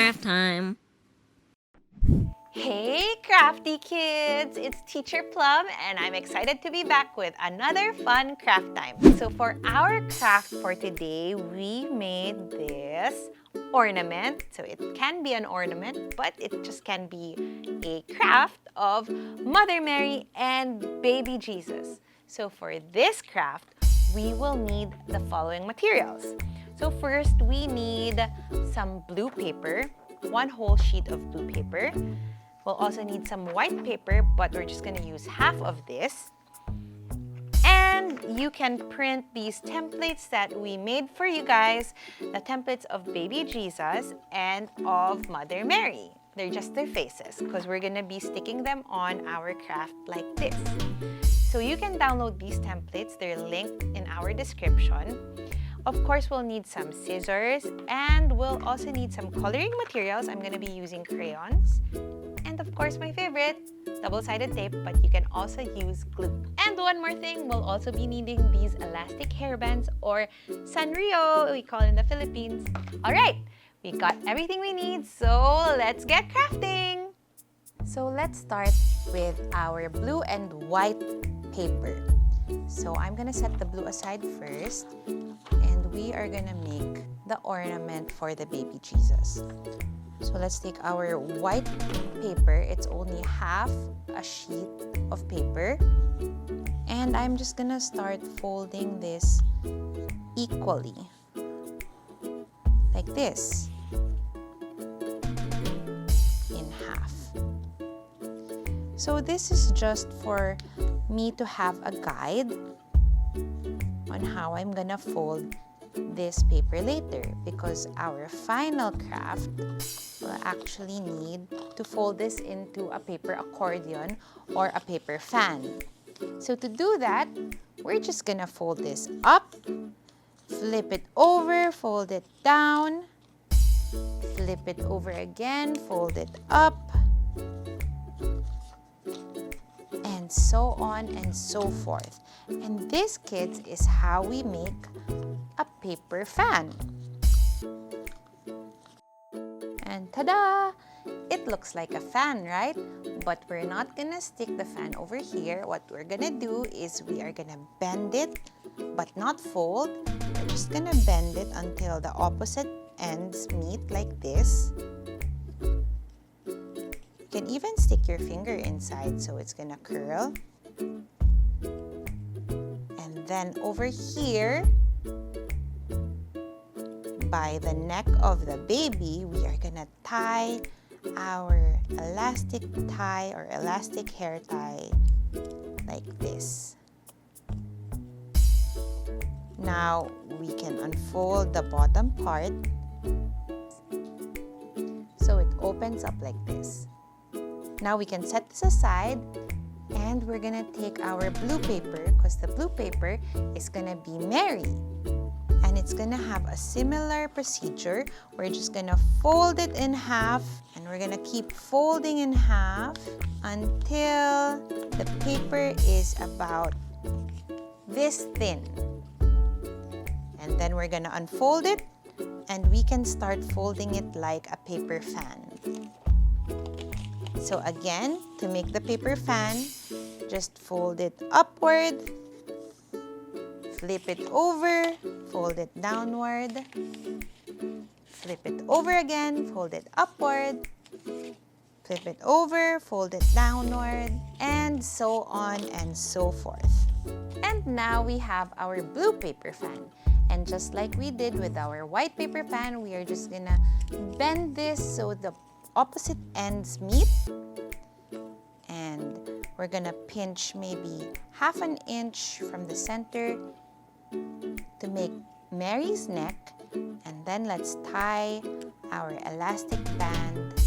craft time. Hey crafty kids! It's Teacher Plum and I'm excited to be back with another fun craft time. So for our craft for today, we made this ornament. So it can be an ornament, but it just can be a craft of Mother Mary and Baby Jesus. So for this craft, we will need the following materials. So first, we need some blue paper, one whole sheet of blue paper. We'll also need some white paper, but we're just gonna use half of this. And you can print these templates that we made for you guys, the templates of Baby Jesus and of Mother Mary. They're just their faces because we're gonna be sticking them on our craft like this. So you can download these templates, they're linked in our description. Of course, we'll need some scissors and we'll also need some coloring materials. I'm gonna be using crayons. And of course, my favorite, double-sided tape, but you can also use glue. And one more thing, we'll also be needing these elastic hairbands or sanrio, we call in the Philippines. All right, we got everything we need, so let's get crafting. So let's start with our blue and white paper. So I'm gonna set the blue aside first, and we are gonna make the ornament for the baby Jesus. So let's take our white paper, it's only half a sheet of paper, and I'm just gonna start folding this equally, like this, in half. So this is just for me to have a guide on how I'm gonna fold this paper later, because our final craft will actually need to fold this into a paper accordion or a paper fan. So to do that, we're just gonna fold this up, flip it over, fold it down, flip it over again, fold it up, and so on and so forth. And this, kids, is how we make a paper fan. And ta-da! It looks like a fan, right? But we're not gonna stick the fan over here. What we're gonna do is we are gonna bend it, but not fold. We're just gonna bend it until the opposite ends meet like this. You can even stick your finger inside so it's gonna curl. And then over here, by the neck of the baby, we are gonna tie our elastic tie or elastic hair tie like this. Now we can unfold the bottom part so it opens up like this. Now we can set this aside, and we're gonna take our blue paper, because the blue paper is gonna be Mary. And it's gonna have a similar procedure. We're just gonna fold it in half, and we're gonna keep folding in half until the paper is about this thin. And then we're gonna unfold it, and we can start folding it like a paper fan. So again, to make the paper fan, just fold it upward, flip it over, fold it downward, flip it over again, fold it upward, flip it over, fold it downward, and so on and so forth. And now we have our blue paper fan. And just like we did with our white paper fan, we are just gonna bend this so the opposite ends meet. And we're gonna pinch maybe half an inch from the center to make Mary's neck, and then let's tie our elastic band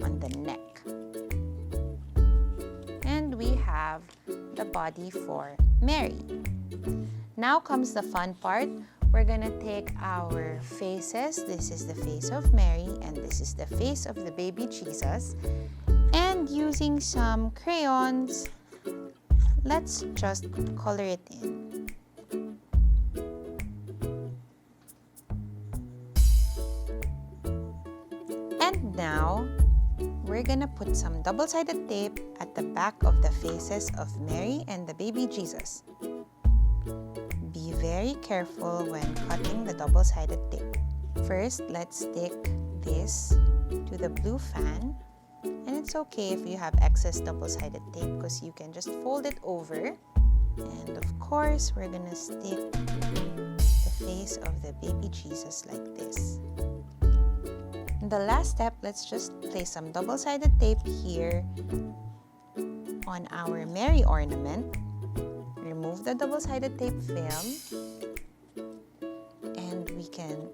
on the neck. And we have the body for Mary. Now comes the fun part. We're gonna take our faces. This is the face of Mary, and this is the face of the baby Jesus. And using some crayons, let's just color it in. gonna put some double-sided tape at the back of the faces of Mary and the baby Jesus. Be very careful when cutting the double-sided tape. First, let's stick this to the blue fan. And it's okay if you have excess double-sided tape because you can just fold it over. And of course, we're gonna stick the face of the baby Jesus like this. In the last step, let's just place some double-sided tape here on our Mary ornament. Remove the double-sided tape film. And we can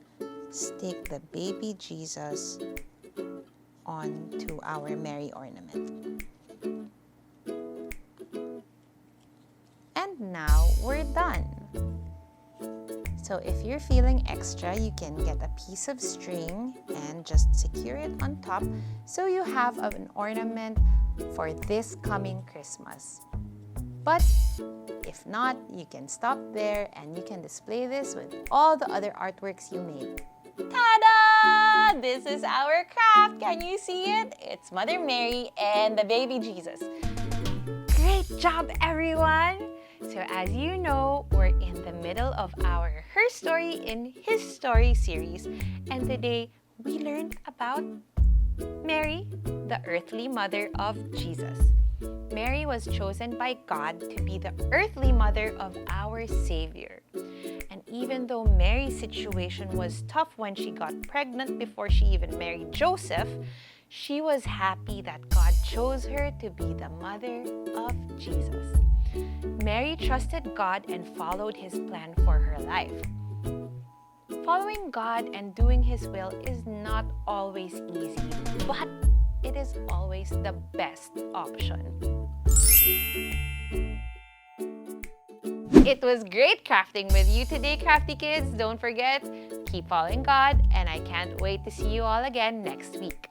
stick the baby Jesus onto our Mary ornament. And now we're done. So if you're feeling extra, you can get a piece of string and just secure it on top so you have an ornament for this coming Christmas. But if not, you can stop there and you can display this with all the other artworks you made. Ta-da! This is our craft. Can you see it? It's Mother Mary and the baby Jesus. Great job, everyone! So as you know, we're in the middle of our Her Story in His Story series. And today, we learned about Mary, the earthly mother of Jesus. Mary was chosen by God to be the earthly mother of our Savior. And even though Mary's situation was tough when she got pregnant before she even married Joseph, she was happy that God chose her to be the mother of Jesus. Mary trusted God and followed His plan for her life. Following God and doing His will is not always easy, but it is always the best option. It was great crafting with you today, Crafty Kids. Don't forget, keep following God, and I can't wait to see you all again next week.